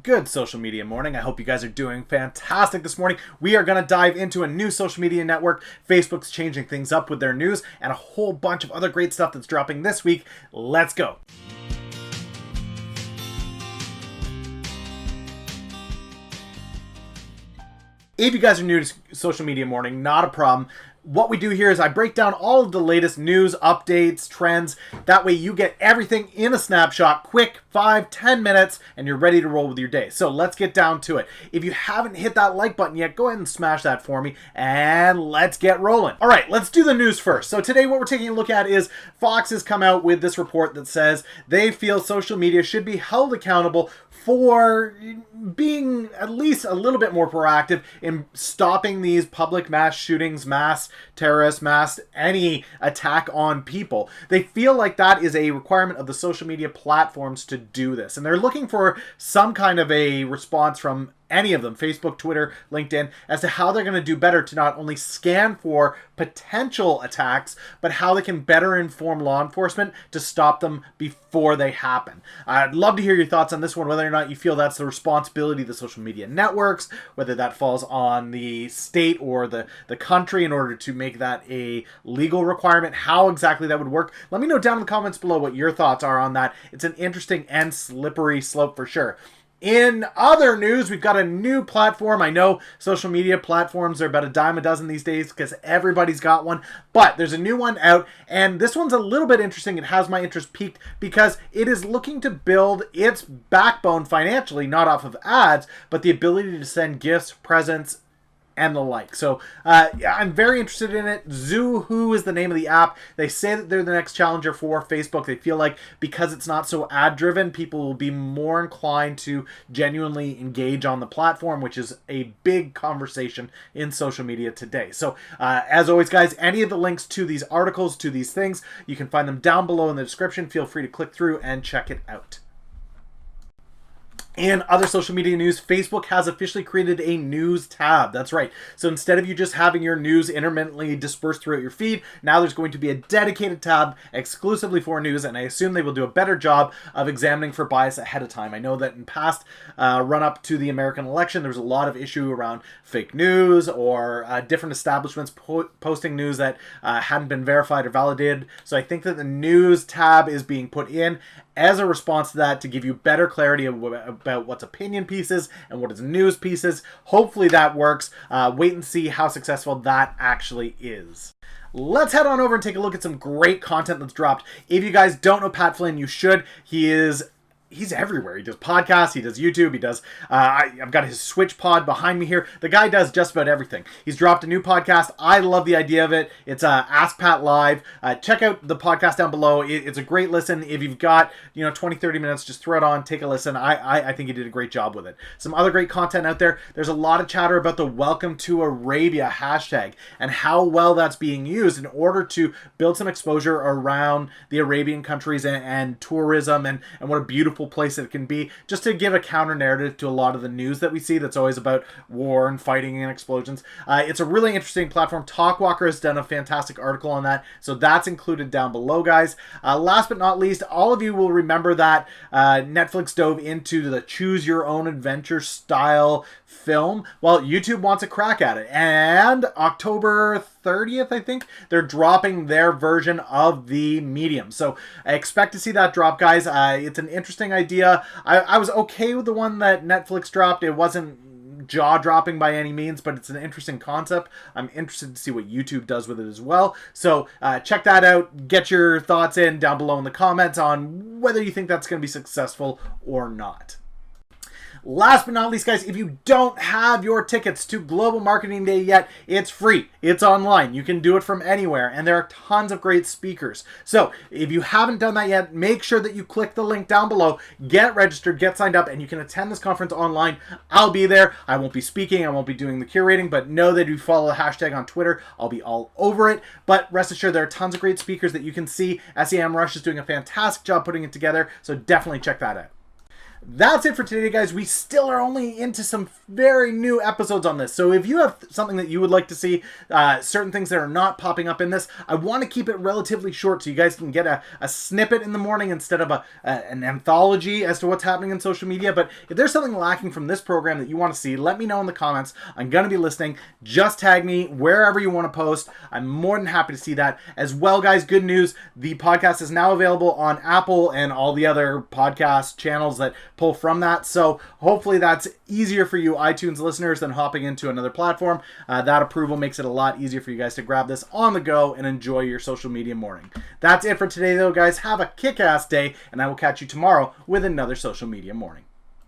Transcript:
Good social media morning. I hope you guys are doing fantastic this morning. We are going to dive into a new social media network. Facebook's changing things up with their news and a whole bunch of other great stuff that's dropping this week. Let's go. If you guys are new to social media morning, not a problem. What we do here is I break down all of the latest news, updates, trends. That way you get everything in a snapshot, quick, 5-10 minutes, and you're ready to roll with your day. So let's get down to it. If you haven't hit that like button yet, go ahead and smash that for me, and let's get rolling. All right, let's do the news first. So today what we're taking a look at is Fox has come out with this report that says they feel social media should be held accountable for being at least a little bit more proactive in stopping these public mass shootings, mass terrorists, mass any attack on people. They feel like that is a requirement of the social media platforms to do this. And they're looking for some kind of a response from any of them, Facebook, Twitter, LinkedIn, as to how they're going to do better to not only scan for potential attacks, but how they can better inform law enforcement to stop them before they happen. I'd love to hear your thoughts on this one, whether or not you feel that's the responsibility of the social media networks, whether that falls on the state or the country in order to make that a legal requirement, how exactly that would work. Let me know down in the comments below what your thoughts are on that. It's an interesting and slippery slope for sure. In other news, we've got a new platform. I know social media platforms are about a dime a dozen these days because everybody's got one, but there's a new one out, and this one's a little bit interesting. It has my interest piqued because it is looking to build its backbone financially, not off of ads, but the ability to send gifts, presents, and the like. So I'm very interested in it. ZooWho is the name of the app. They say that they're the next challenger for Facebook. They feel like because it's not so ad driven, people will be more inclined to genuinely engage on the platform, which is a big conversation in social media today. So as always, guys, any of the links to these articles, to these things, you can find them down below in the description. Feel free to click through and check it out. In other social media news, Facebook has officially created a news tab. That's right. So instead of you just having your news intermittently dispersed throughout your feed, now there's going to be a dedicated tab exclusively for news, and I assume they will do a better job of examining for bias ahead of time. I know that in past run-up to the American election, there was a lot of issue around fake news or different establishments posting news that hadn't been verified or validated. So I think that the news tab is being put in as a response to that to give you better clarity about what's opinion pieces and what is news pieces. Hopefully that works. Wait and see how successful that actually is. Let's head on over and take a look at some great content that's dropped. If you guys don't know Pat Flynn, you should. He's everywhere. He does podcasts, he does YouTube, he does, I've got his Switch pod behind me here. The guy does just about everything. He's dropped a new podcast. I love the idea of it. It's Ask Pat Live. Check out the podcast down below. It's a great listen. If you've got, 20-30 minutes, just throw it on, take a listen. I think he did a great job with it. Some other great content out there. There's a lot of chatter about the Welcome to Arabia hashtag and how well that's being used in order to build some exposure around the Arabian countries and tourism and what a beautiful place it can be, just to give a counter narrative to a lot of the news that we see that's always about war and fighting and explosions. It's a really interesting platform. Talkwalker has done a fantastic article on that, so that's included down below, guys. Last but not least, all of you will remember that Netflix dove into the choose your own adventure style film. Well, YouTube wants a crack at it, and October 30th, I think, they're dropping their version of the medium. So I expect to see that drop, guys. It's an interesting idea. I was okay with the one that Netflix dropped. It wasn't jaw-dropping by any means, but it's an interesting concept. I'm interested to see what YouTube does with it as well. So check that out. Get your thoughts in down below in the comments on whether you think that's going to be successful or not. Last but not least, guys, if you don't have your tickets to Global Marketing Day yet, it's free. It's online. You can do it from anywhere, and there are tons of great speakers. So if you haven't done that yet, make sure that you click the link down below, get registered, get signed up, and you can attend this conference online. I'll be there. I won't be speaking. I won't be doing the curating, but know that if you follow the hashtag on Twitter, I'll be all over it. But rest assured, there are tons of great speakers that you can see. SEMrush is doing a fantastic job putting it together, so definitely check that out. That's it for today, guys. We still are only into some very new episodes on this. So if you have something that you would like to see, certain things that are not popping up in this, I want to keep it relatively short so you guys can get a snippet in the morning instead of an anthology as to what's happening in social media. But if there's something lacking from this program that you want to see, let me know in the comments. I'm going to be listening. Just tag me wherever you want to post. I'm more than happy to see that. As well, guys, good news. The podcast is now available on Apple and all the other podcast channels that pull from that. So hopefully that's easier for you iTunes listeners than hopping into another platform. That approval makes it a lot easier for you guys to grab this on the go and enjoy your social media morning. That's it for today, though, guys. Have a kick-ass day, and I will catch you tomorrow with another social media morning.